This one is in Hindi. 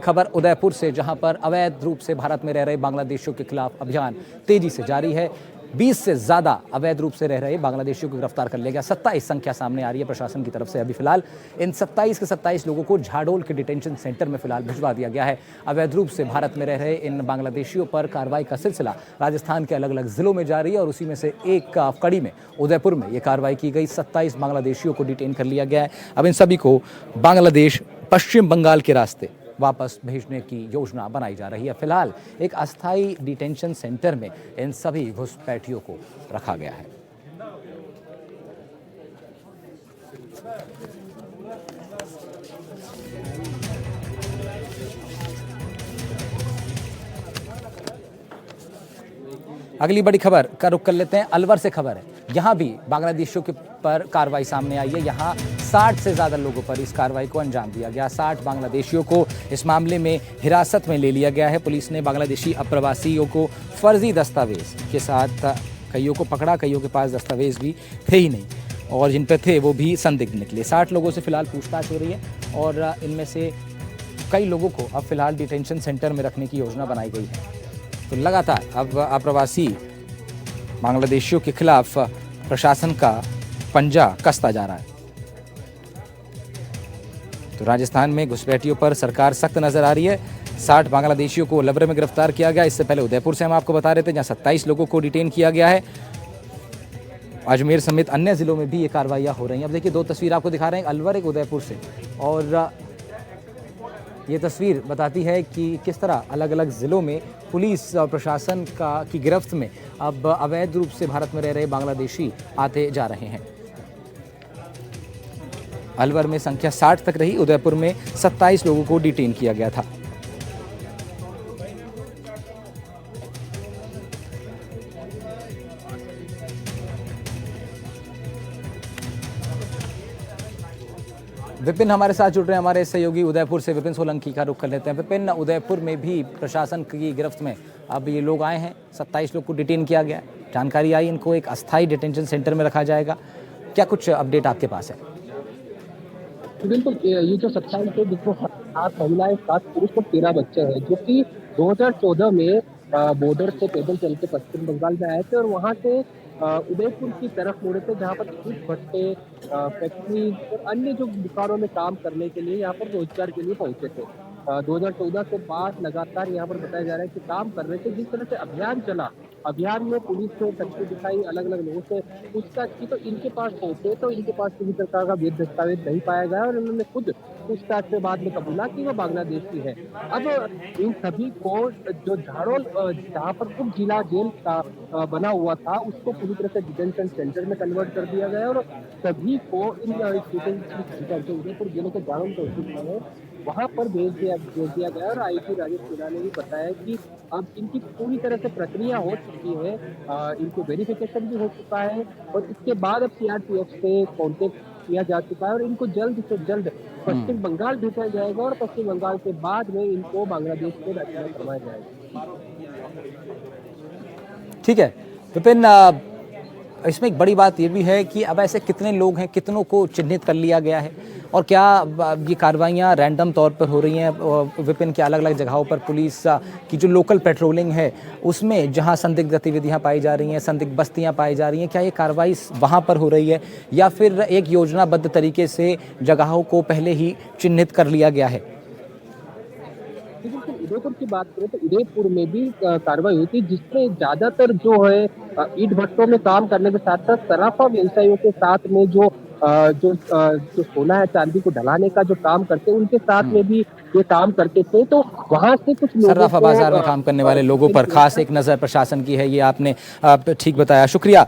खबर उदयपुर से, जहां पर अवैध रूप से भारत में रह रहे बांग्लादेशियों के खिलाफ अभियान तेजी से जारी है। 20 से ज्यादा अवैध रूप से रह रहे बांग्लादेशियों को गिरफ्तार कर लिया गया। 27 संख्या सामने आ रही है प्रशासन की तरफ से। अभी फिलहाल इन 27 के 27 लोगों को झाडोल के डिटेंशन सेंटर में फिलहाल भिजवा दिया गया है। अवैध रूप से भारत में रह रहे इन बांग्लादेशियों पर कार्रवाई का सिलसिला राजस्थान के अलग अलग जिलों में जारी है और उसी में से एक कड़ी में उदयपुर में यह कार्रवाई की गई। 27 बांग्लादेशियों को डिटेन कर लिया गया है। अब इन सभी को बांग्लादेश पश्चिम बंगाल के रास्ते वापस भेजने की योजना बनाई जा रही है। फिलहाल एक अस्थायी डिटेंशन सेंटर में इन सभी घुसपैठियों को रखा गया है। अगली बड़ी खबर का रुख कर लेते हैं। अलवर से खबर है। यहां भी बांग्लादेशियों के पर कार्रवाई सामने आई है। यहां 60 से ज्यादा लोगों पर इस कार्रवाई को अंजाम दिया गया। 60 बांग्लादेशियों को इस मामले में हिरासत में ले लिया गया है। पुलिस ने बांग्लादेशी अप्रवासियों को फर्जी दस्तावेज के साथ कईयों को पकड़ा। कईयों के पास दस्तावेज भी थे ही नहीं और जिन पे थे वो भी संदिग्ध निकले। 60 लोगों से फिलहाल पूछताछ हो रही है और इनमें से कई लोगों को अब फिलहाल डिटेंशन सेंटर में रखने की योजना बनाई गई है। तो लगातार अब अप्रवासी बांग्लादेशियों के खिलाफ प्रशासन का पंजा कसता जा रहा है। तो राजस्थान में घुसपैठियों पर सरकार सख्त नजर आ रही है। 60 बांग्लादेशियों को अलवर में गिरफ्तार किया गया। इससे पहले उदयपुर से हम आपको बता रहे थे, जहां 27 लोगों को डिटेन किया गया है। अजमेर समेत अन्य जिलों में भी ये कार्रवाइयां हो रही हैं। अब देखिए, दो तस्वीर आपको दिखा रहे हैं, अलवर एक उदयपुर से, और ये तस्वीर बताती है कि किस तरह अलग अलग ज़िलों में पुलिस और प्रशासन की गिरफ्त में अब अवैध रूप से भारत में रह रहे बांग्लादेशी आते जा रहे हैं। अलवर में संख्या 60 तक रही। उदयपुर में 27 लोगों को डिटेन किया गया था। विपिन हमारे साथ जुड़ रहे हैं, हमारे सहयोगी उदयपुर से विपिन सोलंकी का रुख कर लेते हैं। विपिन, उदयपुर में भी प्रशासन की गिरफ्त में अब ये लोग आए हैं। 27 लोग को डिटेन किया गया। जानकारी आई इनको एक अस्थायी डिटेंशन सेंटर में रखा जाएगा। क्या कुछ अपडेट आपके पास है? बिल्कुल, ये जो 27 है, जिसमें 7 महिलाएं, 7 पुरुष और 13 बच्चे हैं, जो कि 2014 में बॉर्डर से पैदल चल के पश्चिम बंगाल में आए थे और वहां से उदयपुर की तरफ मुड़े थे, जहां पर ईंट भट्टे, फैक्ट्री और अन्य जो दुकानों में काम करने के लिए यहाँ पर रोजगार के लिए पहुंचे थे। 2014 के बाद लगातार यहाँ पर बताया जा रहा है कि काम कर रहे थे। जिस तरह से अभियान चला, अभियान में पुलिस ने टक्कर दिखाई, अलग अलग लोगों से पूछताछ की, तो इनके पास पहुंचे तो इनके पास किसी प्रकार का वैध दस्तावेज नहीं पाया गया और इन्होंने खुद पूछताछ के बाद में कबूला कि वो बांग्लादेशी है। अब इन सभी को जो झाड़ोल, जहाँ पर उप जिला जेल का बना हुआ था, उसको पूरी तरह से डिटेंशन सेंटर में कन्वर्ट कर दिया गया और सभी को इन डिटेंशन सेंटर जो उदयपुर जिले के झाड़ोल तहसील में वहां पर भेज दिया गया। और आईजी राजेश मीणा ने भी बताया कि अब इनकी पूरी तरह से प्रक्रिया हो चुकी है, इनको वेरिफिकेशन भी हो चुका है और इसके बाद अब सीआरपीएफ से कॉन्टेक्ट किया जा चुका है और इनको जल्द से जल्द पश्चिम बंगाल भेजा जाएगा और पश्चिम बंगाल के बाद में इनको बांग्लादेश में रचना करवाया जाएगा। ठीक है विपिन, इसमें एक बड़ी बात यह भी है कि अब ऐसे कितने लोग हैं, कितनों को चिन्हित कर लिया गया है और क्या ये कार्रवाइयाँ रैंडम तौर पर हो रही हैं? विपिन, के अलग अलग जगहों पर पुलिस की जो लोकल पेट्रोलिंग है उसमें जहां संदिग्ध गतिविधियां पाई जा रही हैं, संदिग्ध बस्तियां पाई जा रही हैं, क्या ये कार्रवाई वहां पर हो रही है या फिर एक योजनाबद्ध तरीके से जगहों को पहले ही चिन्हित कर लिया गया है? उदयपुर की बात करें तो उदयपुर में भी कार्रवाई हुई थी, जिसमें ज्यादातर जो है ईंट भट्टों में काम करने के साथ साथ सराफा व्यवसायियों के साथ में जो सोना है चांदी को ढलाने का जो काम करते हैं, उनके साथ में भी ये काम करते थे। तो वहां से कुछ सराफा बाजार में काम करने वाले लोगों पर खास एक नजर प्रशासन की है, ये आपने ठीक बताया। शुक्रिया।